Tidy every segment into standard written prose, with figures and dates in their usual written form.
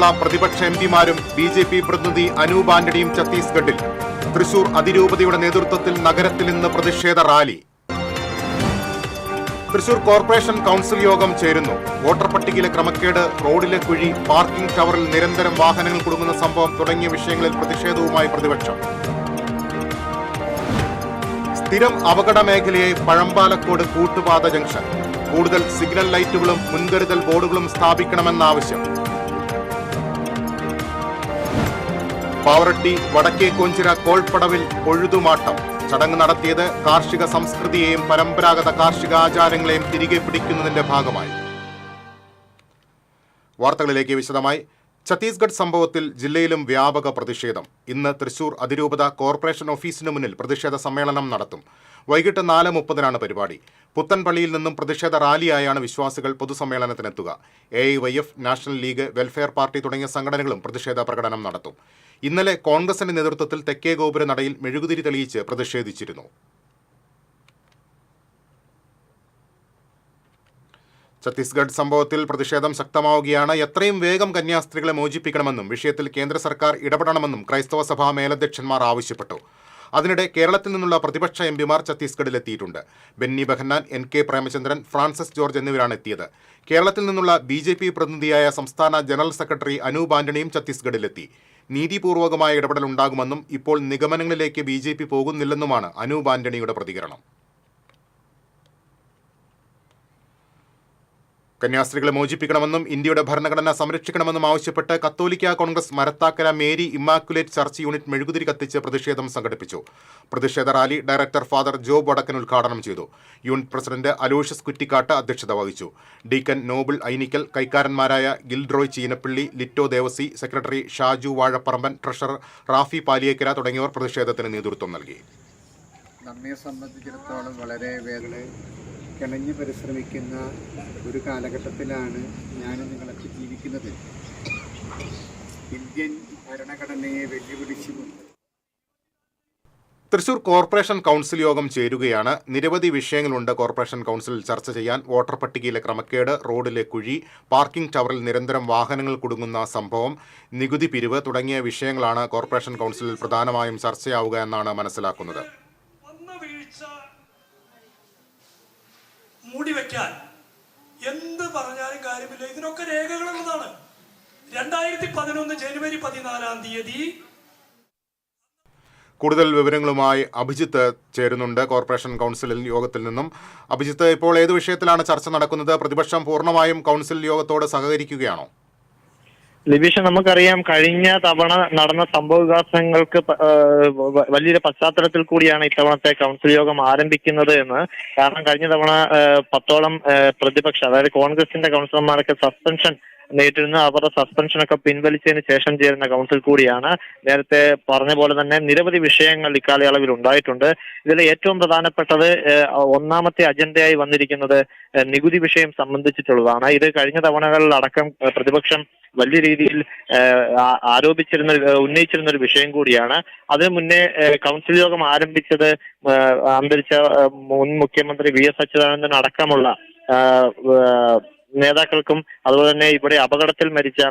നിന്നുള്ള പ്രതിപക്ഷ എംപിമാരും ബി.ജെ.പി. പ്രതിനിധി അനൂപ് ആന്റണിയും ഛത്തീസ്ഗഡിൽ. തൃശൂർ അതിരൂപതയുടെ നേതൃത്വത്തിൽ നഗരത്തിൽ ഇന്ന് പ്രതിഷേധ റാലി. തൃശൂർ കോർപ്പറേഷൻ കൌൺസിൽ യോഗം ചേരുന്നു. വോട്ടർ പട്ടികയിലെ ക്രമക്കേട്, റോഡിലെ കുഴി, പാർക്കിംഗ് ടവറിൽ നിരന്തരം വാഹനങ്ങൾ കുടുങ്ങുന്ന സംഭവം തുടങ്ങിയ വിഷയങ്ങളിൽ പ്രതിഷേധവുമായി പ്രതിപക്ഷം. സ്ഥിരം അപകട മേഖലയായി പഴമ്പാലക്കോട് കൂട്ടുപാത ജംഗ്ഷൻ. കൂടുതൽ സിഗ്നൽ ലൈറ്റുകളും മുൻകരുതൽ ബോർഡുകളും സ്ഥാപിക്കണമെന്ന ആവശ്യം. പാവറട്ടി വടക്കേ കൊഞ്ചിര കോൾപ്പടവിൽ പൊഴുതുമാട്ടം. ചടങ്ങ് നടത്തിയത് കാർഷിക സംസ്കൃതിയെയും പരമ്പരാഗത കാർഷിക ആചാരങ്ങളെയും തിരികെ പിടിക്കുന്നതിന്റെ ഭാഗമായി. വാർത്തകളിലേക്ക് വിശദമായി. ഛത്തീസ്ഗഡ് സംഭവത്തിൽ ജില്ലയിലും വ്യാപക പ്രതിഷേധം. ഇന്ന് തൃശൂർ അതിരൂപത കോർപ്പറേഷൻ ഓഫീസിന് മുന്നിൽ പ്രതിഷേധ സമ്മേളനം നടത്തും. വൈകിട്ട് 4:30 പരിപാടി. പുത്തൻപള്ളിയിൽ നിന്നും പ്രതിഷേധ റാലിയായാണ് വിശ്വാസികൾ പൊതുസമ്മേളനത്തിനെത്തുക. AIYF, national league, welfare party തുടങ്ങിയ സംഘടനകളും പ്രതിഷേധ പ്രകടനം നടത്തും. ഇന്നലെ കോൺഗ്രസിന്റെ നേതൃത്വത്തിൽ തെക്കേ ഗോപുര നടയിൽ മെഴുകുതിരി തെളിയിച്ച് പ്രതിഷേധിച്ചിരുന്നു. ഛത്തീസ്ഗഡ് സംഭവത്തിൽ പ്രതിഷേധം ശക്തമാവുകയാണ്. എത്രയും വേഗം കന്യാസ്ത്രീകളെ മോചിപ്പിക്കണമെന്നും വിഷയത്തിൽ കേന്ദ്ര സർക്കാർ ഇടപെടണമെന്നും ക്രൈസ്തവ സഭാ മേലധ്യക്ഷന്മാർ ആവശ്യപ്പെട്ടു. അതിനിടെ കേരളത്തിൽ നിന്നുള്ള പ്രതിപക്ഷ എംപിമാർ ഛത്തീസ്ഗഡിലെത്തിയിട്ടുണ്ട്. Benny Behanan, NK Premachandran, Francis George എന്നിവരാണ് എത്തിയത്. കേരളത്തിൽ നിന്നുള്ള ബി.ജെ.പി. പ്രതിനിധിയായ സംസ്ഥാന ജനറൽ സെക്രട്ടറി അനൂപ് ആന്റണിയും ഛത്തീസ്ഗഡിലെത്തി. നീതിപൂർവകമായ ഇടപെടൽ ഉണ്ടാകുമെന്നും ഇപ്പോൾ നിഗമനങ്ങളിലേക്ക് ബി.ജെ.പി. പോകുന്നില്ലെന്നുമാണ് അനൂപ് ആന്റണിയുടെ പ്രതികരണം. കന്യാസ്ത്രീകളെ മോചിപ്പിക്കണമെന്നും ഇന്ത്യയുടെ ഭരണഘടന സംരക്ഷിക്കണമെന്നും ആവശ്യപ്പെട്ട് കത്തോലിക്ക Congress Marathakkara Mary immaculate church unit മെഴുകുതിരി കത്തിച്ച് പ്രതിഷേധം സംഘടിപ്പിച്ചു. പ്രതിഷേധ റാലി ഡയറക്ടർ ഫാദർ ജോബ് വടക്കൻ ഉദ്ഘാടനം ചെയ്തു. യൂണിറ്റ് പ്രസിഡന്റ് അലോഷ്യസ് കുറ്റിക്കാട്ട് അധ്യക്ഷത വഹിച്ചു. ഡീക്കൻ നോബിൾ ഐനിക്കൽ, കൈക്കാരന്മാരായ Gildroy Cheenappilly, Litto Devasi, secretary Shaju Vazhapparamban, treasurer Rafi Paliyekkara തുടങ്ങിയവർ പ്രതിഷേധത്തിന് നേതൃത്വം നൽകി. നമ്മെ സംബന്ധിച്ചിടത്തോളം വളരെ കിണഞ്ഞു പരിശ്രമിക്കുന്ന ഒരു കാലഘട്ടത്തിലാണ് ഞാനും നിങ്ങളൊക്കെ ജീവിക്കുന്നത്. ഇന്ത്യൻ ഭരണഘടനയെ വെല്ലുവിളിച്ചുകൊണ്ട് തൃശൂർ കോർപ്പറേഷൻ കൌൺസിൽ യോഗം ചേരുകയാണ്. നിരവധി വിഷയങ്ങളുണ്ട് കോർപ്പറേഷൻ കൌൺസിലിൽ ചർച്ച ചെയ്യാൻ. വോട്ടർ പട്ടികയിലെ ക്രമക്കേട്, റോഡിലെ കുഴി, പാർക്കിംഗ് ടവറിൽ നിരന്തരം വാഹനങ്ങൾ കുടുങ്ങുന്ന സംഭവം, നികുതി പിരിവ് തുടങ്ങിയ വിഷയങ്ങളാണ് കോർപ്പറേഷൻ കൌൺസിലിൽ പ്രധാനമായും ചർച്ചയാവുക എന്നാണ് മനസ്സിലാക്കുന്നത്. മൂടിവെക്കാൻ എന്ത് പറഞ്ഞാലും കാര്യമില്ല. ഇതിനൊക്കെ രേഖകളുള്ളതാണ്. 2011 ജനുവരി 14 കൂടുതൽ വിവരങ്ങളുമായി അഭിജിത്ത് ചേരുന്നുണ്ട് കോർപ്പറേഷൻ കൌൺസിൽ യോഗത്തിൽ നിന്നും. അഭിജിത്ത്, ഇപ്പോൾ ഏത് വിഷയത്തിലാണ് ചർച്ച നടക്കുന്നത്? പ്രതിപക്ഷം പൂർണ്ണമായും കൌൺസിൽ യോഗത്തോട് സഹകരിക്കുകയാണോ? ലിബീഷ, നമുക്കറിയാം കഴിഞ്ഞ തവണ നടന്ന സംഭവവികാസങ്ങൾക്ക് വലിയൊരു പശ്ചാത്തലത്തിൽ കൂടിയാണ് ഇത്തവണത്തെ കൗൺസിൽ യോഗം ആരംഭിക്കുന്നത് എന്ന്. കാരണം കഴിഞ്ഞ തവണ 10ഓളം പ്രതിപക്ഷ, അതായത് കോൺഗ്രസിന്റെ കൗൺസിലർമാരൊക്കെ സസ്പെൻഷൻ നേരിട്ടിരുന്നു. അവരുടെ സസ്പെൻഷനൊക്കെ പിൻവലിച്ചതിന് ശേഷം ചേരുന്ന കൗൺസിൽ കൂടിയാണ്. നേരത്തെ പറഞ്ഞ പോലെ തന്നെ നിരവധി വിഷയങ്ങൾ ഇക്കാലയളവിൽ ഉണ്ടായിട്ടുണ്ട്. ഇതിൽ ഏറ്റവും പ്രധാനപ്പെട്ടത് ഒന്നാമത്തെ അജണ്ടയായി വന്നിരിക്കുന്നത് നികുതി വിഷയം സംബന്ധിച്ചിട്ടുള്ളതാണ്. ഇത് കഴിഞ്ഞ തവണകളിലടക്കം പ്രതിപക്ഷം വലിയ രീതിയിൽ ഉന്നയിച്ചിരുന്ന ഒരു വിഷയം കൂടിയാണ്. അതിനു മുന്നേ കൗൺസിൽ യോഗം ആരംഭിച്ചത് അന്തരിച്ച മുൻ മുഖ്യമന്ത്രി VS അച്യുതാനന്ദൻ അടക്കമുള്ള നേതാക്കൾക്കും അതുപോലെ തന്നെ ഇവിടെ അപകടത്തിൽ മരിച്ച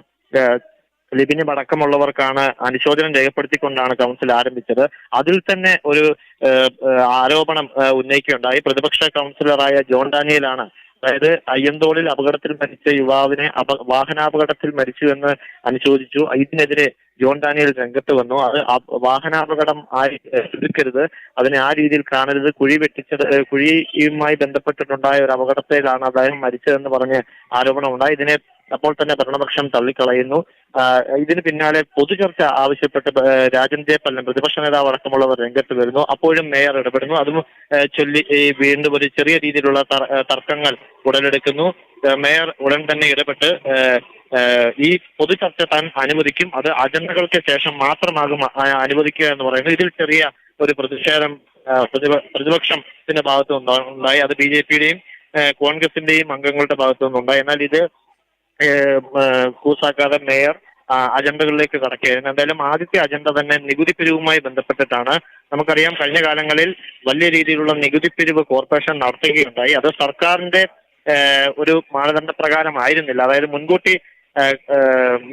ലിബിനും അടക്കമുള്ളവർക്കാണ് അനുശോചനം രേഖപ്പെടുത്തിക്കൊണ്ടാണ് കൗൺസിൽ ആരംഭിച്ചത്. അതിൽ തന്നെ ഒരു ആരോപണം ഉന്നയിക്കുകയുണ്ടായി. പ്രതിപക്ഷ കൗൺസിലറായ ജോൺ ഡാനിയലാണ്, അതായത് അയ്യന്തോളിൽ അപകടത്തിൽ മരിച്ച യുവാവിനെ വാഹനാപകടത്തിൽ മരിച്ചു എന്ന് അനുശോചിച്ചു. ഇതിനെതിരെ ജോൺ ഡാനിയൽ രംഗത്ത് വന്നു. അത് വാഹനാപകടം ആയി എടുക്കരുത്, അതിനെ ആ രീതിയിൽ കാണരുത്, കുഴിയുമായി ബന്ധപ്പെട്ടിട്ടുണ്ടായ ഒരു അപകടത്തിലാണ് അദ്ദേഹം മരിച്ചതെന്ന് പറഞ്ഞ് ആരോപണമുണ്ടായി. ഇതിനെ അപ്പോൾ തന്നെ ഭരണപക്ഷം തള്ളിക്കളയുന്നു. ഇതിന് പിന്നാലെ പൊതുചർച്ച ആവശ്യപ്പെട്ട് രാജൻ ജെ പല്ലൻ, പ്രതിപക്ഷ നേതാവ് അടക്കമുള്ളവർ രംഗത്ത് വരുന്നു. അപ്പോഴും മേയർ ഇടപെടുന്നു. അതും ചൊല്ലി വീണ്ടും ഒരു ചെറിയ രീതിയിലുള്ള തർക്കങ്ങൾ ഉടലെടുക്കുന്നു. മേയർ ഉടൻ തന്നെ ഇടപെട്ട് ഈ പൊതുചർച്ച താൻ അനുവദിക്കും, അത് അജണ്ടകൾക്ക് ശേഷം മാത്രമാകും അനുവദിക്കുക എന്ന് പറയുന്നു. ഇതിൽ ചെറിയ ഒരു പ്രതിഷേധം പ്രതിപക്ഷത്തിന്റെ ഭാഗത്തു നിന്നുണ്ടായി. അത് BJP-യുടെയും കോൺഗ്രസിന്റെയും അംഗങ്ങളുടെ ഭാഗത്തു നിന്നുണ്ടായി. എന്നാൽ ഇത് കൂസാക്കാതെ മേയർ അജണ്ടകളിലേക്ക് കടക്കുകയായിരുന്നു. എന്തായാലും ആദ്യത്തെ അജണ്ട തന്നെ നികുതി പിരിവുമായി ബന്ധപ്പെട്ടിട്ടാണ്. നമുക്കറിയാം കഴിഞ്ഞ കാലങ്ങളിൽ വലിയ രീതിയിലുള്ള നികുതി പിരിവ് കോർപ്പറേഷൻ നടത്തുകയുണ്ടായി. അത് സർക്കാരിന്റെ ഒരു മാനദണ്ഡ പ്രകാരമായിരുന്നില്ല. അതായത് മുൻകൂട്ടി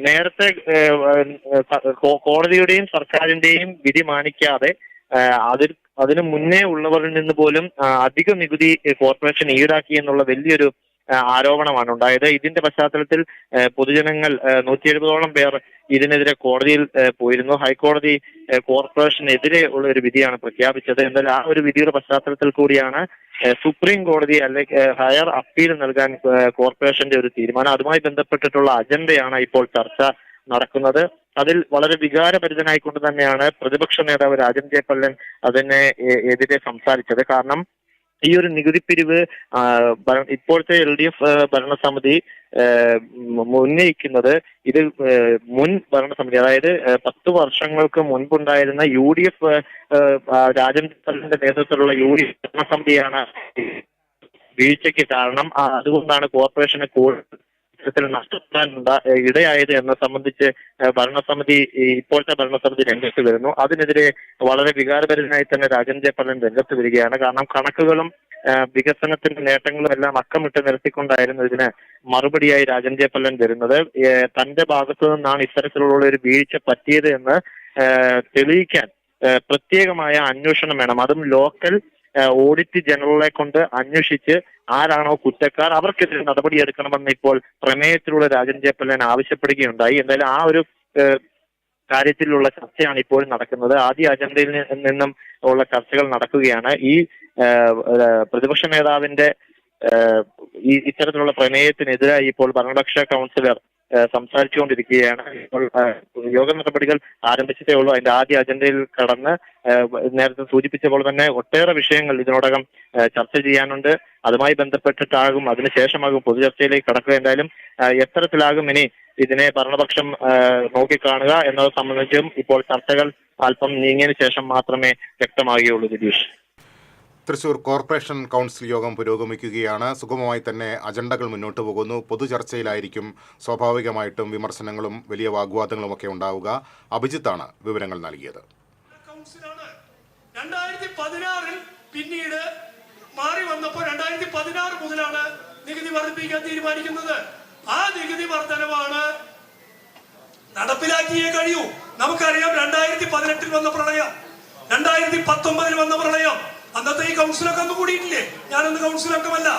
നേരത്തെ കോടതിയുടെയും സർക്കാരിന്റെയും വിധി മാനിക്കാതെ അതിനു മുന്നേ ഉള്ളവരിൽ നിന്ന് പോലും അധിക നികുതി കോർപ്പറേഷൻ ഈടാക്കി എന്നുള്ള വലിയൊരു ആരോപണമാണ് ഉണ്ടായത്. ഇതിന്റെ പശ്ചാത്തലത്തിൽ പൊതുജനങ്ങൾ 170ഓളം പേർ ഇതിനെതിരെ കോടതിയിൽ പോയിരുന്നു. ഹൈക്കോടതി കോർപ്പറേഷനെതിരെ ഉള്ള ഒരു വിധിയാണ് പ്രഖ്യാപിച്ചത്. എന്നാൽ ആ ഒരു വിധിയുടെ പശ്ചാത്തലത്തിൽ കൂടിയാണ് സുപ്രീം കോടതി അല്ലെങ്കിൽ ഹയർ അപ്പീൽ നൽകാൻ കോർപ്പറേഷന്റെ ഒരു തീരുമാനം. അതുമായി ബന്ധപ്പെട്ടിട്ടുള്ള അജണ്ടയാണ് ഇപ്പോൾ ചർച്ച നടക്കുന്നത്. അതിൽ വളരെ വികാരഭരിതനായിക്കൊണ്ട് തന്നെയാണ് പ്രതിപക്ഷ നേതാവ് രാജൻ ജെ പല്ലൻ അതിനെ എതിരെ സംസാരിച്ചത്. കാരണം ഈ ഒരു നികുതി പിരിവ് ഇപ്പോഴത്തെ LDF ഭരണസമിതി ഉന്നയിക്കുന്നത് ഇത് മുൻ ഭരണസമിതി, അതായത് 10 വർഷങ്ങൾക്ക് മുൻപുണ്ടായിരുന്ന UDF രാജൻ പല്ലന്റെ നേതൃത്വത്തിലുള്ള UDF ഭരണസമിതിയാണ് വീഴ്ചയ്ക്ക് കാരണം. അതുകൊണ്ടാണ് കോർപ്പറേഷന് കൂടുതൽ നഷ്ടപ്പെടാൻ ഇടയായത് എന്നെ സംബന്ധിച്ച് ഇപ്പോഴത്തെ ഭരണസമിതി രംഗത്ത് വരുന്നു. അതിനെതിരെ വളരെ വികാരഭരിതനായി തന്നെ രാജൻ ജെ പല്ലൻ രംഗത്ത് വരികയാണ്. കാരണം കണക്കുകളും വികസനത്തിന്റെ നേട്ടങ്ങളും എല്ലാം അക്കമിട്ട് നിരത്തിക്കൊണ്ടായിരുന്നു ഇതിന് മറുപടിയായി രാജൻ ജെ പല്ലൻ വരുന്നത്. തന്റെ ഭാഗത്തു നിന്നാണ് ഇത്തരത്തിലുള്ള ഒരു വീഴ്ച പറ്റിയത് എന്ന് തെളിയിക്കാൻ പ്രത്യേകമായ അന്വേഷണം വേണം. അതും ലോക്കൽ ഓഡിറ്റ് ജനറലെ കൊണ്ട് അന്വേഷിച്ച് ആരാണോ കുറ്റക്കാർ അവർക്കെതിരെ നടപടിയെടുക്കണമെന്ന് ഇപ്പോൾ പ്രമേയത്തിലൂടെ രാജൻ ജെ പല്ലൻ ആവശ്യപ്പെടുകയുണ്ടായി. എന്തായാലും ആ ഒരു കാര്യത്തിലുള്ള ചർച്ചയാണ് ഇപ്പോൾ നടക്കുന്നത്. ആദ്യ അജണ്ടയിൽ നിന്നും ഉള്ള ചർച്ചകൾ നടക്കുകയാണ്. ഈ പ്രതിപക്ഷ നേതാവിന്റെ ഇത്തരത്തിലുള്ള പ്രമേയത്തിനെതിരായി ഇപ്പോൾ ഭരണപക്ഷ കൗൺസിലർ സംസാരിച്ചുകൊണ്ടിരിക്കുകയാണ്. ഇപ്പോൾ യോഗ നടപടികൾ ആരംഭിച്ചിട്ടേ ഉള്ളൂ. അതിന്റെ ആദ്യ അജണ്ടയിൽ കടന്ന് നേരത്തെ സൂചിപ്പിച്ച പോലെ തന്നെ ഒട്ടേറെ വിഷയങ്ങൾ ഇതിനോടകം ചർച്ച ചെയ്യാനുണ്ട്. അതുമായി ബന്ധപ്പെട്ടിട്ടാകും അതിനുശേഷമാകും പൊതുചർച്ചയിലേക്ക് കടക്കുക. എന്തായാലും എത്തരത്തിലാകും ഇനി ഇതിനെ ഭരണപക്ഷം നോക്കിക്കാണുക എന്നത് സംബന്ധിച്ചും ഇപ്പോൾ ചർച്ചകൾ അല്പം നീങ്ങിയതിനു ശേഷം മാത്രമേ വ്യക്തമാകുകയുള്ളൂ. ദിലീഷ്, തൃശൂർ കോർപ്പറേഷൻ കൗൺസിൽ യോഗം പുരോഗമിക്കുകയാണ്. സുഗമമായി തന്നെ അജണ്ടകൾ മുന്നോട്ട് പോകുന്നു. പൊതുചർച്ചയിലായിരിക്കും സ്വാഭാവികമായിട്ടും വിമർശനങ്ങളും വലിയ വാഗ്വാദങ്ങളും ഒക്കെ ഉണ്ടാവുക. അഭിജിത്താണ് വിവരങ്ങൾ നൽകിയത്. 2016 പിന്നീട് മാറി വന്നപ്പോൾ 2016 മുതലാണ് നികുതി വർദ്ധിപ്പിക്കാൻ തീരുമാനിക്കുന്നത്. ആ നികുതി വർധനവാണ് നടപ്പിലാക്കിയേ കഴിയൂ. നമുക്കറിയാം 2018 വന്ന പ്രളയം, 2019 വന്ന പ്രളയം. അന്നത്തെ ഈ കൗൺസിലൊക്കെ ഒന്നും കൂടിയിട്ടില്ലേ? ഞാനൊന്ന് കൗൺസിലൊക്കെമല്ല.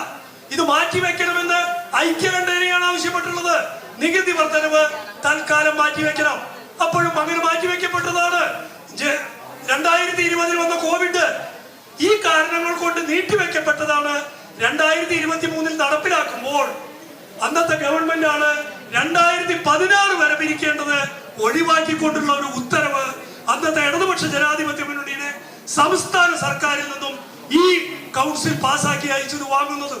ഇത് മാറ്റിവെക്കണമെന്ന് ഐക്യകണ്ഠേനയാണ് ആവശ്യപ്പെട്ടുള്ളത്. നികുതി വർധനവ് തൽക്കാലം മാറ്റിവെക്കണം. അപ്പോഴും അങ്ങനെ മാറ്റിവെക്കപ്പെട്ടതാണ്. 2020 വന്ന കോവിഡ് ഈ കാരണങ്ങൾ കൊണ്ട് നീട്ടിവെക്കപ്പെട്ടതാണ്. 2023 നടപ്പിലാക്കുമ്പോൾ അന്നത്തെ ഗവൺമെന്റ് ആണ് 2016 വരെ പിരിക്കേണ്ടത് ഒഴിവാക്കിക്കൊണ്ടുള്ള ഒരു ഉത്തരവ് അന്നത്തെ ഇടതുപക്ഷ ജനാധിപത്യ മുന്നണിയുടെ സംസ്ഥാന സർക്കാരിൽ നിന്നും ഈ കൗൺസിൽ പാസാക്കി അയച്ചത് വാങ്ങുന്നത്.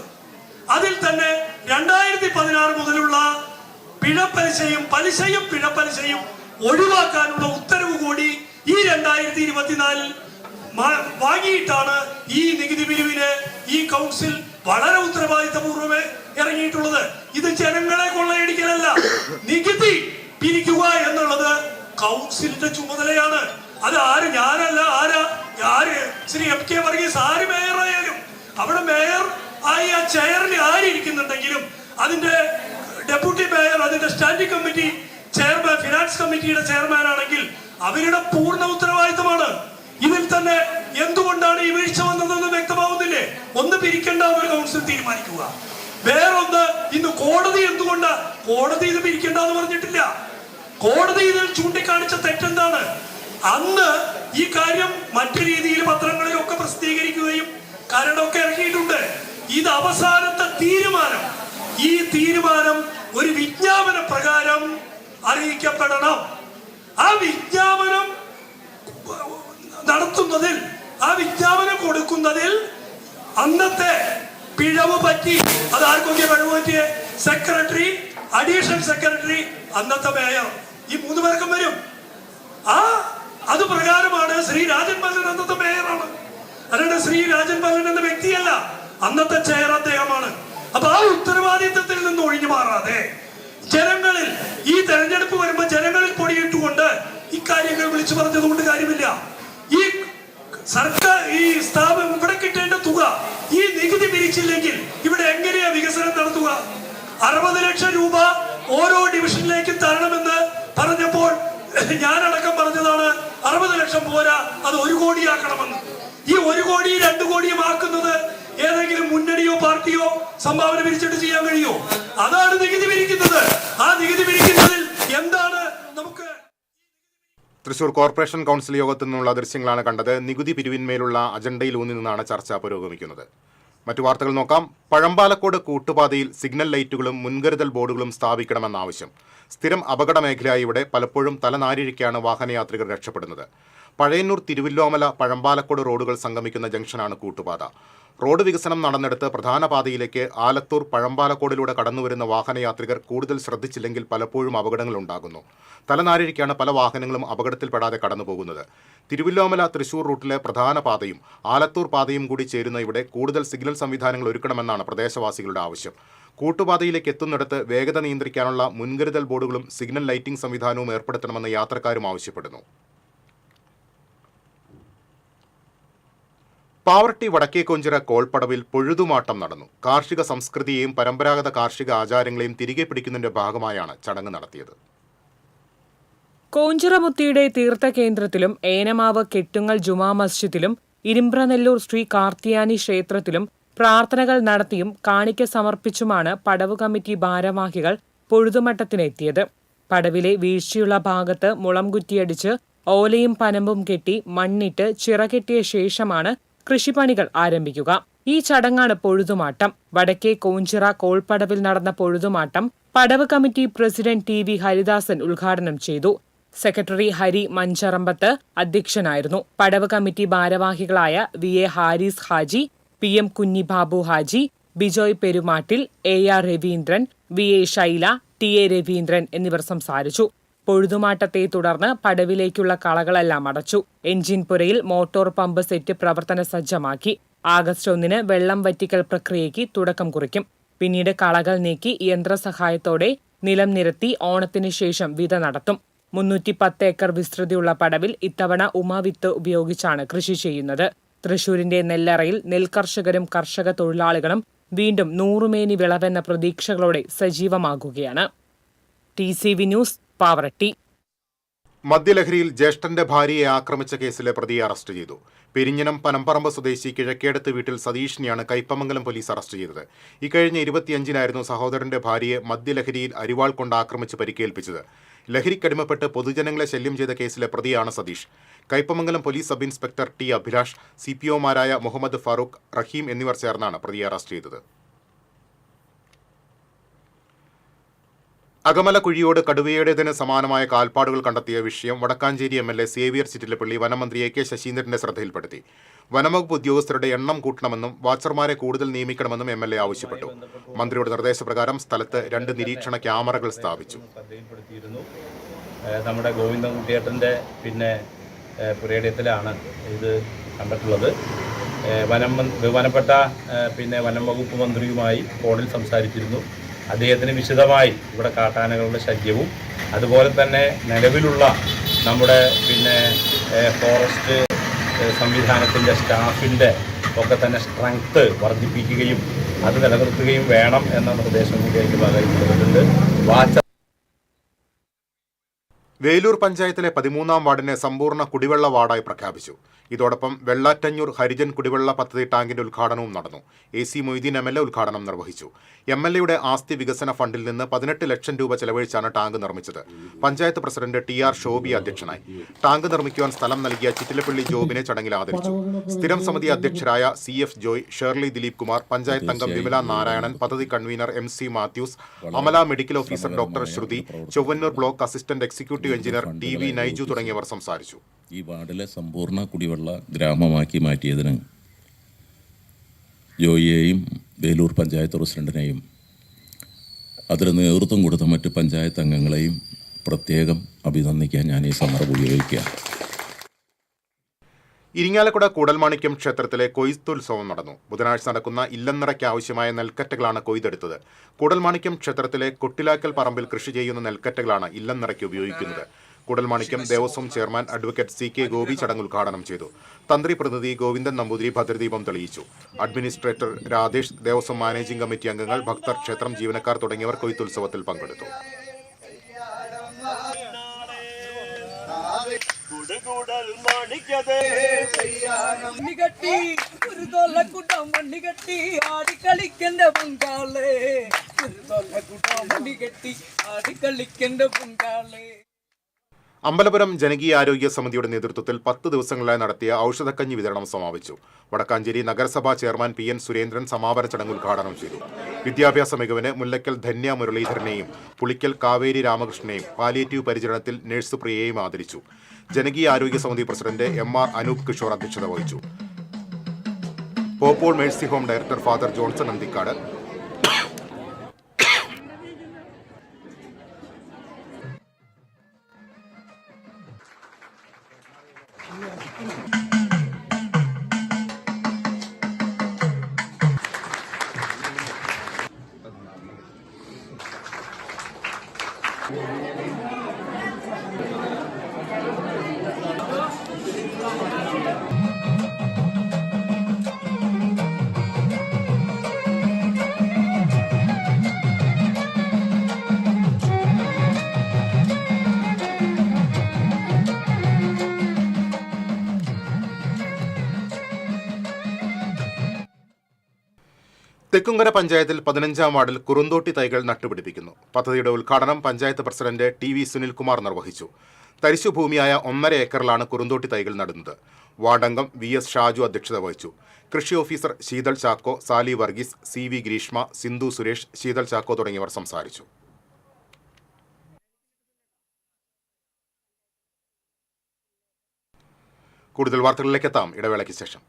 അതിൽ തന്നെ 2016 മുതലുള്ള പിഴപ്പലിശയും പിഴപ്പലിശയും ഒഴിവാക്കാനുള്ള ഉത്തരവ് കൂടി ഈ 2024 വാങ്ങിയിട്ടാണ് ഈ നികുതി പിരിവിന് ഈ കൗൺസിൽ വളരെ ഉത്തരവാദിത്തപൂർവ്വമേ ഇറങ്ങിയിട്ടുള്ളത്. ഇത് ജനങ്ങളെ കൊള്ളയടിക്കലല്ല, നികുതി പിരിക്കുക എന്നുള്ളത് കൗൺസിലിന്റെ ചുമതലയാണ്. അത് ഞാനല്ല, ശ്രീ MK വർഗീസ് ആര് മേയറായാലും അവിടെ മേയർ ആയി ആ ചെയറിൽ ആരിയ്ക്കുന്നുണ്ടെങ്കിലും അതിന്റെ ഡെപ്യൂട്ടി മേയർ, അതിന്റെ സ്റ്റാൻഡിംഗ് കമ്മിറ്റി ചെയർമാൻ, ഫിനാൻസ് കമ്മിറ്റിയുടെ ചെയർമാൻ ആണെങ്കിൽ അവരുടെ പൂർണ്ണ ഉത്തരവാദിത്തമാണ്. ഇതിൽ തന്നെ എന്തുകൊണ്ടാണ് ഈ വീഴ്ച വന്നതെന്ന് വ്യക്തമാവുന്നില്ലേ? ഒന്ന് പിരിക്കേണ്ട ഒരു കൗൺസിൽ തീരുമാനിക്കുക. വേറൊന്ന്, ഇന്ന് കോടതി എന്തുകൊണ്ടാ കോടതി ഇത് പിരിക്കേണ്ട എന്ന് പറഞ്ഞിട്ടില്ല. കോടതി ഇതിൽ ചൂണ്ടിക്കാണിച്ച തെറ്റെന്താണ്? അന്ന് ഈ കാര്യം മറ്റു രീതിയിൽ പത്രങ്ങളിലൊക്കെ പ്രസിദ്ധീകരിക്കുകയും കരടൊക്കെ ഇറക്കിയിട്ടുണ്ട്. ഇത് അവസാനത്തെ തീരുമാനം. ഈ തീരുമാനം ഒരു വിജ്ഞാപന പ്രകാരം അറിയിക്കപ്പെടണം. ആ വിജ്ഞാപനം നടത്തുന്നതിൽ, ആ വിജ്ഞാപനം കൊടുക്കുന്നതിൽ അന്നത്തെ പിഴവ് പറ്റി, അതാർക്കൊക്കെ പിഴവ് പറ്റിയ സെക്രട്ടറി, അഡീഷണൽ സെക്രട്ടറി, അന്നത്തെ മേയർ, ഈ 3 പേർക്കും വരും. അത് പ്രകാരമാണ് ശ്രീ രാജൻ പല്ലൻ അന്നത്തെ മേയറാണ്. അല്ലാണ്ട് ശ്രീ രാജൻ പല്ലൻ എന്ന വ്യക്തിയല്ല, അന്നത്തെ ചെയർ അദ്ദേഹമാണ്. അപ്പൊ ആ ഉത്തരവാദിത്തത്തിൽ നിന്ന് ഒഴിഞ്ഞു മാറാതെ ജനങ്ങളിൽ ഈ തെരഞ്ഞെടുപ്പ് വരുമ്പോൾ ജനങ്ങളിൽ പൊടിയിട്ടുകൊണ്ട് ഇക്കാര്യങ്ങൾ വിളിച്ചു പറഞ്ഞതുകൊണ്ട് കാര്യമില്ല. ഈ സർക്കാർ, ഈ സ്ഥാപനം ഇവിടെ കിട്ടേണ്ട തുക ഈ നികുതി പിരിച്ചില്ലെങ്കിൽ ഇവിടെ എങ്ങനെയാ വികസനം നടത്തുക? 60 ലക്ഷം രൂപ ഓരോ ഡിവിഷനിലേക്കും തരണമെന്ന് പറഞ്ഞപ്പോൾ ഞാനടക്കം പറഞ്ഞതാണ് 60 ലക്ഷം പോരാ, അത് 1 കോടിയാക്കണമെന്ന്. ഈ 1 കോടി 2 കോടിയും ആക്കുന്നത് ഏതെങ്കിലും മുന്നണിയോ പാർട്ടിയോ സംഭാവന പിരിച്ചിട്ട് ചെയ്യാൻ കഴിയോ? അതാണ് നികുതി പിരിക്കുന്നത്. ആ നികുതി പിരിക്കുന്നതിൽ എന്താണ് നമുക്ക്? തൃശൂർ കോർപ്പറേഷൻ കൗൺസിൽ യോഗത്തിൽ നിന്നുള്ള ദൃശ്യങ്ങളാണ് കണ്ടത്. നികുതി പിരിവിന്മേലുള്ള അജണ്ടയിൽ ഊന്നി നിന്നാണ് ചർച്ച പുരോഗമിക്കുന്നത്. മറ്റു വാർത്തകൾ നോക്കാം. പഴമ്പാലക്കോട് കൂട്ടുപാതയിൽ സിഗ്നൽ ലൈറ്റുകളും മുൻകരുതൽ ബോർഡുകളും സ്ഥാപിക്കണമെന്ന ആവശ്യം. സ്ഥിരം അപകട മേഖലയായി ഇവിടെ പലപ്പോഴും തലനാരിഴയ്ക്കാണ് വാഹനയാത്രികർ രക്ഷപ്പെടുന്നത്. പഴയന്നൂർ തിരുവല്ലോമല പഴമ്പാലക്കോട് റോഡുകൾ സംഗമിക്കുന്ന ജംഗ്ഷനാണ് കൂട്ടുപാത. റോഡ് വികസനം നടന്നെടുത്ത് പ്രധാന പാതയിലേക്ക് ആലത്തൂർ പഴമ്പാലക്കോടിലൂടെ കടന്നുവരുന്ന വാഹനയാത്രികർ കൂടുതൽ ശ്രദ്ധിച്ചില്ലെങ്കിൽ പലപ്പോഴും അപകടങ്ങൾ ഉണ്ടാകുന്നു. തലനാരിഴയ്ക്കാണ് പല വാഹനങ്ങളും അപകടത്തിൽപ്പെടാതെ കടന്നുപോകുന്നത്. തിരുവല്ലോമല തൃശൂർ റൂട്ടിലെ പ്രധാന പാതയും ആലത്തൂർ പാതയും കൂടി ചേരുന്ന ഇവിടെ കൂടുതൽ സിഗ്നൽ സംവിധാനങ്ങൾ ഒരുക്കണമെന്നാണ് പ്രദേശവാസികളുടെ ആവശ്യം. കൂട്ടുപാതയിലേക്ക് എത്തുന്നിടത്ത് വേഗത നിയന്ത്രിക്കാനുള്ള മുൻകരുതൽ ബോർഡുകളും സിഗ്നൽ ലൈറ്റിംഗ് സംവിധാനവും ഏർപ്പെടുത്തണമെന്ന് യാത്രക്കാരും ആവശ്യപ്പെടുന്നു. പാവർട്ടി വടക്കേക്കൊഞ്ചിറ കോൾപ്പടവിൽ പൊഴുതുമാട്ടം നടന്നു. കാർഷിക സംസ്കൃതിയെയും പരമ്പരാഗത കാർഷിക ആചാരങ്ങളെയും തിരികെ പിടിക്കുന്നതിന്റെ ഭാഗമായാണ് ചടങ്ങ് നടത്തിയത്. കോഞ്ചിറമുത്തിയുടെ തീർത്ഥകേന്ദ്രത്തിലും ഏനമാവ് കെട്ടുങ്ങൽ ജുമാ മസ്ജിദിലും ഇരുമ്പ്രനെല്ലൂർ ശ്രീ കാർത്തിയാനി ക്ഷേത്രത്തിലും പ്രാർത്ഥനകൾ നടത്തിയും കാണിക്ക സമർപ്പിച്ചുമാണ് പടവ് കമ്മിറ്റി ഭാരവാഹികൾ പൊഴുതുമട്ടത്തിനെത്തിയത്. പടവിലെ വീഴ്ചയുള്ള ഭാഗത്ത് മുളം കുറ്റിയടിച്ച് ഓലയും പനമ്പും കെട്ടി മണ്ണിട്ട് ചിറകെട്ടിയ ശേഷമാണ് കൃഷിപ്പണികൾ ആരംഭിക്കുക. ഈ ചടങ്ങാണ് പൊഴുതുമാട്ടം. വടക്കേ കോഞ്ചിറ കോൾപ്പടവിൽ നടന്ന പൊഴുതുമാട്ടം പടവ് committee president T V Haridasan ഉദ്ഘാടനം ചെയ്തു. സെക്രട്ടറി ഹരി മഞ്ചറമ്പത്ത് അധ്യക്ഷനായിരുന്നു. പടവ് കമ്മിറ്റി ഭാരവാഹികളായ V A Haris Haji, P M Kunjibabu Haji, Bijoy Perumattil, A R Raveendran, V A Shaila, T A Raveendran എന്നിവർ സംസാരിച്ചു. പൊഴുതുമാട്ടത്തെ തുടർന്ന് പടവിലേക്കുള്ള കളകളെല്ലാം അടച്ചു. എഞ്ചിൻ പുരയിൽ മോട്ടോർ പമ്പ് സെറ്റ് പ്രവർത്തന സജ്ജമാക്കി. ആഗസ്റ്റ് 1 വെള്ളം വറ്റിക്കൽ പ്രക്രിയയ്ക്ക് തുടക്കം കുറിക്കും. പിന്നീട് കളകൾ നീക്കി യന്ത്രസഹായത്തോടെ നിലം നിരത്തി ഓണത്തിന് ശേഷം വിത നടത്തും. 310 ഏക്കർ വിസ്തൃതിയുള്ള പടവിൽ ഇത്തവണ ഉമാവിത്ത് ഉപയോഗിച്ചാണ് കൃഷി ചെയ്യുന്നത്. തൃശൂരിന്റെ നെല്ലറയിൽ നെൽകർഷകരും കർഷക തൊഴിലാളികളും വീണ്ടും 100 മേനി വിളവെന്ന പ്രതീക്ഷകളോടെ സജീവമാകുകയാണ്. TCV news, Pavaratty. മദ്യലഹരിയിൽ ജ്യേഷ്ഠന്റെ ഭാര്യയെ ആക്രമിച്ച കേസിലെ പ്രതിയെ അറസ്റ്റ് ചെയ്തു. പെരിഞ്ഞനം പനമ്പറമ്പ് സ്വദേശി കിഴക്കേടത്ത് വീട്ടിൽ സതീഷിനെയാണ് കയ്പമംഗലം പോലീസ് അറസ്റ്റ് ചെയ്തത്. ഇക്കഴിഞ്ഞ 25-നായിരുന്നു സഹോദരന്റെ ഭാര്യയെ മദ്യലഹരിയിൽ അരിവാൾ കൊണ്ട് ആക്രമിച്ച് പരിക്കേൽപ്പിച്ചത്. ലഹരിക്കടിമപ്പെട്ട് പൊതുജനങ്ങളെ ശല്യം ചെയ്ത കേസിലെ പ്രതിയാണ് Satheesh. Kaipamangalam police sub inspector T Abhilash, CPOമാരായ മുഹമ്മദ് ഫാറൂഖ്, റഹീം എന്നിവർ ചേർന്നാണ് പ്രതിയെ അറസ്റ്റ് ചെയ്തത്. അകമല കുഴിയോട് കടുവയുടേതിന് സമാനമായ കാൽപ്പാടുകൾ കണ്ടെത്തിയ വിഷയം വടക്കാഞ്ചേരി MLA സേവിയർ ചിറ്റിലപ്പള്ളി വനമന്ത്രി AK ശശീന്ദ്രന്റെ ശ്രദ്ധയിൽപ്പെടുത്തി. വനംവകുപ്പ് ഉദ്യോഗസ്ഥരുടെ എണ്ണം കൂട്ടണമെന്നും വാച്ചർമാരെ കൂടുതൽ നിയമിക്കണമെന്നും MLA ആവശ്യപ്പെട്ടു. മന്ത്രിയുടെ നിർദ്ദേശപ്രകാരം സ്ഥലത്ത് 2 നിരീക്ഷണ ക്യാമറകൾ സ്ഥാപിച്ചു. നമ്മുടെ ഗോവിന്ദൻകുട്ടിയേട്ടൻ്റെ പുരയിടത്തിലാണ് ഇത് കണ്ടിട്ടുള്ളത്. ബഹുമാനപ്പെട്ട വനം വകുപ്പ് മന്ത്രിയുമായി ഫോണിൽ സംസാരിച്ചിരുന്നു. അദ്ദേഹത്തിന് വിശദമായി ഇവിടെ കാട്ടാനകളുടെ ശല്യവും അതുപോലെ തന്നെ നിലവിലുള്ള നമ്മുടെ ഫോറസ്റ്റ് സംവിധാനത്തിൻ്റെ സ്റ്റാഫിൻ്റെ ഒക്കെ തന്നെ സ്ട്രെങ്ത് വർദ്ധിപ്പിക്കുകയും അത് നിലനിർത്തുകയും വേണം എന്ന നിർദ്ദേശം കൂടി അതിൻ്റെ ഭാഗമായി കൊടുത്തിട്ടുണ്ട്. വേലൂർ പഞ്ചായത്തിലെ 13-ാം വാർഡിനെ സമ്പൂർണ്ണ കുടിവെള്ള വാർഡായി പ്രഖ്യാപിച്ചു. ഇതോടൊപ്പം വെള്ളാറ്റഞ്ഞൂർ ഹരിജൻ കുടിവെള്ള പദ്ധതി ടാങ്കിന്റെ ഉദ്ഘാടനവും നടന്നു. AC മൊയ്തീൻ MLA ഉദ്ഘാടനം നിർവഹിച്ചു. MLAയുടെ ആസ്തി വികസന ഫണ്ടിൽ നിന്ന് 18 ലക്ഷം രൂപ ചെലവഴിച്ചാണ് ടാങ്ക് നിർമ്മിച്ചത്. പഞ്ചായത്ത് പ്രസിഡന്റ് TR ഷോബി അധ്യക്ഷനായി. ടാങ്ക് നിർമ്മിക്കുവാൻ സ്ഥലം നൽകിയ ചിറ്റിലപ്പള്ളി ജോബിനെ ചടങ്ങിൽ ആദരിച്ചു. സ്ഥിരം സമിതി അധ്യക്ഷരായ CF ജോയ്, ഷേർലി ദിലീപ് കുമാർ, പഞ്ചായത്ത് അംഗം വിമല നാരായണൻ, പദ്ധതി convener MC Mathews, Amala medical officer doctor Shruthi, Chowwannur block assistant executive engineer TV Naiju തുടങ്ങിയവർ സംസാരിച്ചു. ഈ വാർഡിലെ സമ്പൂർണ്ണ കുടിവെള്ള ഗ്രാമമാക്കി മാറ്റിയതിന് ജോയിയെയും വേലൂർ പഞ്ചായത്ത് പ്രസിഡന്റിനെയും അതിന് നേതൃത്വം കൊടുത്ത മറ്റ് പഞ്ചായത്ത് അംഗങ്ങളെയും പ്രത്യേകം അഭിനന്ദിക്കാൻ ഞാൻ ഈ സന്ദർഭം ഉപയോഗിക്കുകയാണ്. ഇരിങ്ങാലക്കുട കൂടൽമാണിക്യം ക്ഷേത്രത്തിലെ കൊയ്ത്തുത്സവം നടന്നു. ബുധനാഴ്ച നടക്കുന്ന ഇല്ലന്നിറയ്ക്ക് ആവശ്യമായ നെൽക്കറ്റകളാണ് കൊയ്തെടുത്തത്. കൂടൽമാണിക്യം ക്ഷേത്രത്തിലെ കൊട്ടിലാക്കൽ പറമ്പിൽ കൃഷി ചെയ്യുന്ന നെൽക്കറ്റകളാണ് ഇല്ലന്നിറയ്ക്ക് ഉപയോഗിക്കുന്നത്. Koodalmanikyam Devaswom chairman advocate CK Gopi ചടങ്ങ് ഉദ്ഘാടനം ചെയ്തു. തന്ത്രി പ്രതിനിധി ഗോവിന്ദൻ നമ്പൂതിരി ഭദ്രദീപം തെളിയിച്ചു. Administrator Radhesh, Devaswom managing committee അംഗങ്ങൾ, ഭക്തർ, ക്ഷേത്രം ജീവനക്കാർ തുടങ്ങിയവർ കൊയ്ത്തുത്സവത്തിൽ പങ്കെടുത്തു. അമ്പലപുരം ജനകീയാരോഗ്യ സമിതിയുടെ നേതൃത്വത്തിൽ 10 ദിവസങ്ങളിലായി നടത്തിയ ഔഷധക്കഞ്ഞി വിതരണം സമാപിച്ചു. വടക്കാഞ്ചേരി നഗരസഭാ ചെയർമാൻ PN സുരേന്ദ്രൻ സമാപന ചടങ്ങ് ഉദ്ഘാടനം ചെയ്തു. വിദ്യാഭ്യാസ മികവിന് മുല്ലക്കൽ ധന്യ മുരളീധരനെയും പുളിക്കൽ കാവേരി രാമകൃഷ്ണനെയും പാലിയേറ്റീവ് പരിചരണത്തിൽ നഴ്സ് പ്രിയയെയും ആദരിച്ചു. ജനകീയാരോഗ്യ സമിതി പ്രസിഡന്റ് MR അനൂപ് കിഷോർ അധ്യക്ഷത വഹിച്ചു. Pope Paul Mercy Home director Father Johnson Anthikkad, Thekkumkara പഞ്ചായത്തിൽ 15-ാം വാർഡിൽ കുറുന്തോട്ടി തൈകൾ നട്ടുപിടിപ്പിക്കുന്നു. പദ്ധതിയുടെ ഉദ്ഘാടനം പഞ്ചായത്ത് പ്രസിഡന്റ് TV സുനിൽകുമാർ നിർവഹിച്ചു. തരിശുഭൂമിയായ 1.5 ഏക്കറിലാണ് കുറുന്തോട്ടി തൈകൾ നടുന്നത്. വാർഡംഗം VS ഷാജു അധ്യക്ഷത വഹിച്ചു. കൃഷി ഓഫീസർ ശീതൾ ചാക്കോ, സാലി വർഗീസ്, CV ഗ്രീഷ്മ, സിന്ധു സുരേഷ്, ശീതൾ ചാക്കോ തുടങ്ങിയവർ സംസാരിച്ചു. കൂടുതൽ വാർത്തകളിലേക്ക് എത്താം ഇടവേളയ്ക്ക് ശേഷം.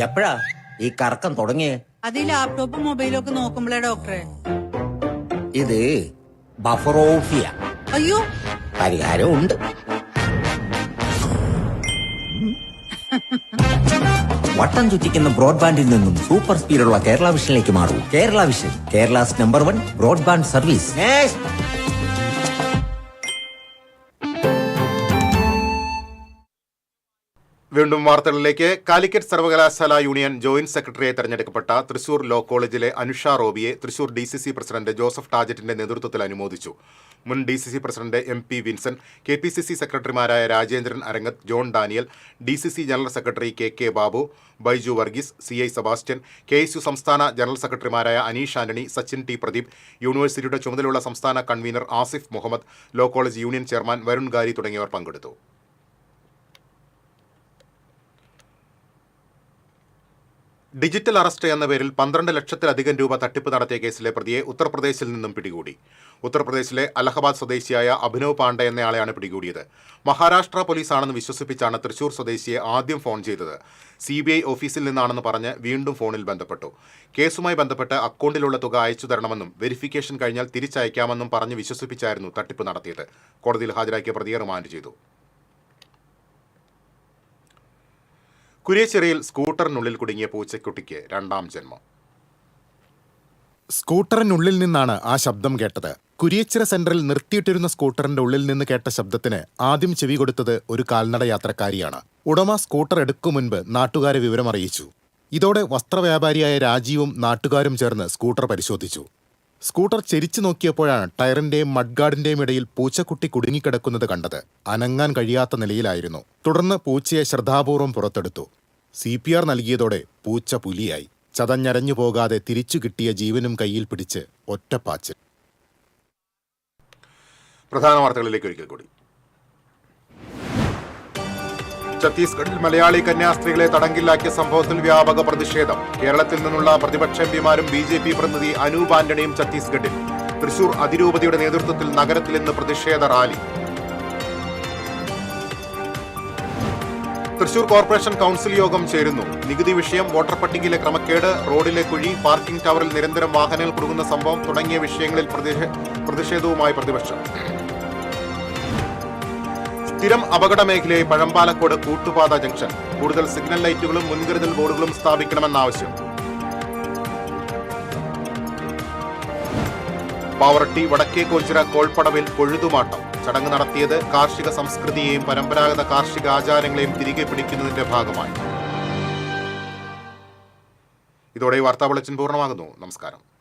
എപ്പോഴാ ഈ കറക്കം തുടങ്ങിയേ? അത് ഈ ലാപ്ടോപ്പും മൊബൈലും ഒക്കെ നോക്കുമ്പോഴേ ഡോക്ടറെ. ഇത് ബഫറോഫിയ. അയ്യോ, പരിഹാരം ഉണ്ട്. വട്ടം ചുറ്റിക്കുന്ന ബ്രോഡ്ബാൻഡിൽ നിന്നും സൂപ്പർ സ്പീഡുള്ള കേരള വിഷനിലേക്ക് മാറൂ. Kerala Vision, Kerala's number 1 broadband service. വീണ്ടും വാർത്തകളിലേക്ക്. കാലിക്കറ്റ് സർവകലാശാല യൂണിയൻ ജോയിന്റ് സെക്രട്ടറിയെ തെരഞ്ഞെടുക്കപ്പെട്ട തൃശൂർ ലോ കോളേജിലെ അനുഷ റോബിയെ തൃശൂർ DCC പ്രസിഡന്റ് ജോസഫ് ടാജറ്റിന്റെ നേതൃത്വത്തിൽ അനുമോദിച്ചു. മുൻ DCC president MP Vincent, KPCC സെക്രട്ടറിമാരായ Rajendran Arangath, John Daniel, DCC general secretary KK Babu, Baiju Varghese, CI Sebastian, KSU സംസ്ഥാന ജനറൽ സെക്രട്ടറിമാരായ അനീഷ് ആന്റണി, സച്ചിൻ T പ്രദീപ്, യൂണിവേഴ്സിറ്റിയുടെ ചുമതലയുള്ള സംസ്ഥാന convener Asif Muhammad, law college union chairman Varun Gary തുടങ്ങിയവർ പങ്കെടുത്തു. ഡിജിറ്റൽ അറസ്റ്റ് എന്ന പേരിൽ 12 ലക്ഷത്തിലധികം രൂപ തട്ടിപ്പ് നടത്തിയ കേസിലെ പ്രതിയെ ഉത്തർപ്രദേശിൽ നിന്നും പിടികൂടി. ഉത്തർപ്രദേശിലെ അലഹബാദ് സ്വദേശിയായ അഭിനവ് പാണ്ഡെ എന്നയാളെയാണ് പിടികൂടിയത്. മഹാരാഷ്ട്ര പോലീസാണെന്ന് വിശ്വസിപ്പിച്ചാണ് തൃശൂർ സ്വദേശിയെ ആദ്യം ഫോൺ ചെയ്തത്. CBI ഓഫീസിൽ നിന്നാണെന്ന് പറഞ്ഞ് വീണ്ടും ഫോണിൽ ബന്ധപ്പെട്ടു. കേസുമായി ബന്ധപ്പെട്ട് അക്കൗണ്ടിലുള്ള തുക അയച്ചു തരണമെന്നും വെരിഫിക്കേഷൻ കഴിഞ്ഞാൽ തിരിച്ചയക്കാമെന്നും പറഞ്ഞ് വിശ്വസിപ്പിച്ചായിരുന്നു തട്ടിപ്പ് നടത്തിയത്. കോടതിയിൽ ഹാജരാക്കിയ പ്രതിയെ റിമാൻഡ് ചെയ്തു. കുരിയച്ചിറയിൽ സ്കൂട്ടറിനുള്ളിൽ കുടുങ്ങിയ പൂച്ചക്കുട്ടിക്ക് 2ാം ജന്മം. സ്കൂട്ടറിനുള്ളിൽ നിന്നാണ് ആ ശബ്ദം കേട്ടത്. കുരിയച്ചിറ സെന്ററിൽ നിർത്തിയിട്ടിരുന്ന സ്കൂട്ടറിന്റെ ഉള്ളിൽ നിന്ന് കേട്ട ശബ്ദത്തിന് ആദ്യം ചെവി കൊടുത്തത് ഒരു കാൽനട യാത്രക്കാരിയാണ്. ഉടമ സ്കൂട്ടർ എടുക്കും മുൻപ് നാട്ടുകാരെ വിവരമറിയിച്ചു. ഇതോടെ വസ്ത്രവ്യാപാരിയായ രാജീവും നാട്ടുകാരും ചേർന്ന് സ്കൂട്ടർ പരിശോധിച്ചു. സ്കൂട്ടർ ചെരിച്ചു നോക്കിയപ്പോഴാണ് ടയറിന്റെയും മഡ്ഗാർഡിന്റെയും ഇടയിൽ പൂച്ചക്കുട്ടി കുടുങ്ങിക്കിടക്കുന്നത് കണ്ടത്. അനങ്ങാൻ കഴിയാത്ത നിലയിലായിരുന്നു. തുടർന്ന് പൂച്ചയെ ശ്രദ്ധാപൂർവം പുറത്തെടുത്തു. CPR നൽകിയതോടെ പൂച്ച പുലിയായി. ചതഞ്ഞരഞ്ഞു പോകാതെ തിരിച്ചു കിട്ടിയ ജീവനും കയ്യിൽ പിടിച്ച് ഒറ്റപ്പാച്ചിൽ. പ്രധാന വാർത്തകളിലേക്ക് ഒരിക്കൽ കൂടി. ഛത്തീസ്ഗഡിൽ മലയാളി കന്യാസ്ത്രീകളെ തടങ്കിലാക്കിയ സംഭവത്തിൽ വ്യാപക പ്രതിഷേധം. കേരളത്തിൽ നിന്നുള്ള പ്രതിപക്ഷ MPമാരും BJP പ്രതിനിധി അനൂപ് ആന്റണിയും ഛത്തീസ്ഗഡിൽ. തൃശൂർ അതിരൂപതയുടെ നേതൃത്വത്തിൽ നഗരത്തിൽ ഇന്ന് പ്രതിഷേധ റാലി. തൃശൂർ കോർപ്പറേഷൻ കൗൺസിൽ യോഗം ചേരുന്നു. നികുതി വിഷയം, വോട്ടർ പട്ടികയിലെ ക്രമക്കേട്, റോഡിലെ കുഴി, പാർക്കിംഗ് ടവറിൽ നിരന്തരം വാഹനങ്ങൾ കുടുങ്ങുന്ന സംഭവം തുടങ്ങിയ വിഷയങ്ങളിൽ പ്രതിഷേധവുമായി പ്രതിപക്ഷം. സ്ഥിരം അപകട മേഖലയെ പഴമ്പാലക്കോട് കൂട്ടുപാത ജംഗ്ഷൻ. കൂടുതൽ സിഗ്നൽ ലൈറ്റുകളും മുൻകരുതൽ ബോർഡുകളും സ്ഥാപിക്കണമെന്ന ആവശ്യം. പാവറട്ടി വടക്കേ കോച്ചിറ കോൾപ്പടവിൽ കൊഴുതുമാട്ടം. ചടങ്ങ് നടത്തിയത് കാർഷിക സംസ്കൃതിയെയും പരമ്പരാഗത കാർഷിക ആചാരങ്ങളെയും തിരികെ പിടിക്കുന്നതിന്റെ ഭാഗമായി. ഇതോടെ വാർത്താ ബുള്ളറ്റിൻ പൂർണ്ണമാകുന്നു. നമസ്കാരം.